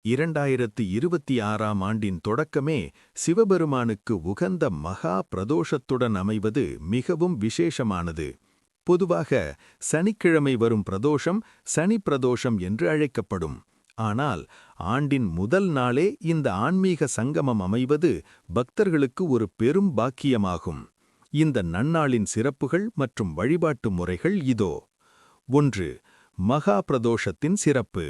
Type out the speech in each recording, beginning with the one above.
2026ஆம் ஆண்டின் தொடக்கமே சிவபெருமானுக்கு உகந்த மகா பிரதோஷத்துடன் அமைவது மிகவும் விசேஷமானது. பொதுவாக சனிக்கிழமை வரும் பிரதோஷம் சனி பிரதோஷம் என்று அழைக்கப்படும். ஆனால் ஆண்டின் முதல் நாளே இந்த ஆன்மீக சங்கமம் அமைவது பக்தர்களுக்கு ஒரு பெரும் பாக்கியமாகும். இந்த நன்னாளின் சிறப்புகள் மற்றும் வழிபாட்டு முறைகள் இதோ. 1. மகா பிரதோஷத்தின் சிறப்பு.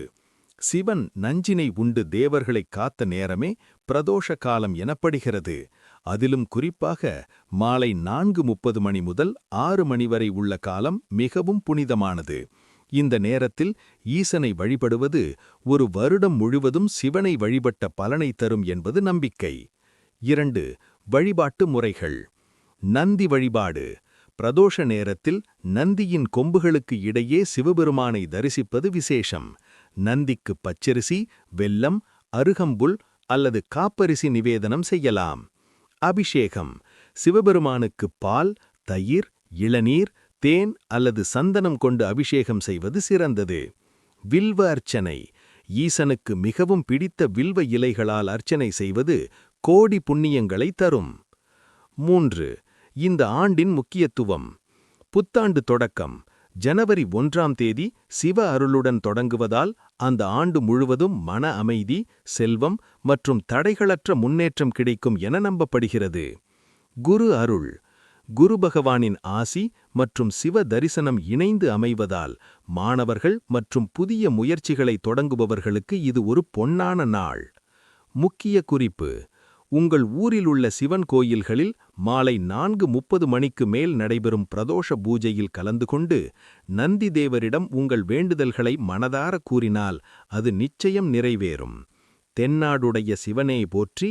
சிவன் நஞ்சினை உண்டு தேவர்களைக் காத்த நேரமே பிரதோஷ காலம் எனப்படுகிறது. அதிலும் குறிப்பாக மாலை 4:30 மணி முதல் 6 மணி வரை உள்ள காலம் மிகவும் புனிதமானது. இந்த நேரத்தில் ஈசனை வழிபடுவது ஒரு வருடம் முழுவதும் சிவனை வழிபட்ட பலனை தரும் என்பது நம்பிக்கை. 2. வழிபாட்டு முறைகள். நந்தி வழிபாடு. பிரதோஷ நேரத்தில் நந்தியின் கொம்புகளுக்கு இடையே சிவபெருமானை தரிசிப்பது விசேஷம். நந்திக்கு பச்சரிசி, வெல்லம், அருகம்புல் அல்லது காப்பரிசி நிவேதனம் செய்யலாம். அபிஷேகம். சிவபெருமானுக்கு பால், தயிர், இளநீர், தேன் அல்லது சந்தனம் கொண்டு அபிஷேகம் செய்வது சிறந்தது. வில்வ அர்ச்சனை. ஈசனுக்கு மிகவும் பிடித்த வில்வ இலைகளால் அர்ச்சனை செய்வது கோடி புண்ணியங்களை தரும். 3. இந்த ஆண்டின் முக்கியத்துவம். புத்தாண்டு தொடக்கம். ஜனவரி 1ஆம் தேதி சிவ அருளுடன் தொடங்குவதால் அந்த ஆண்டு முழுவதும் மன அமைதி, செல்வம் மற்றும் தடைகளற்ற முன்னேற்றம் கிடைக்கும் என நம்பப்படுகிறது. குரு அருள். குரு பகவானின் ஆசி மற்றும் சிவ தரிசனம் இணைந்து அமைவதால் மாணவர்கள் மற்றும் புதிய முயற்சிகளை தொடங்குபவர்களுக்கு இது ஒரு பொன்னான நாள். முக்கிய குறிப்பு. உங்கள் ஊரில் உள்ள சிவன் கோயில்களில் மாலை 4:30 மணிக்கு மேல் நடைபெறும் பிரதோஷ பூஜையில் கலந்து கொண்டு நந்தி தேவரிடம் உங்கள் வேண்டுதல்களை மனதார கூறினால் அது நிச்சயம் நிறைவேறும். தென்னாடுடைய சிவனே போற்றி.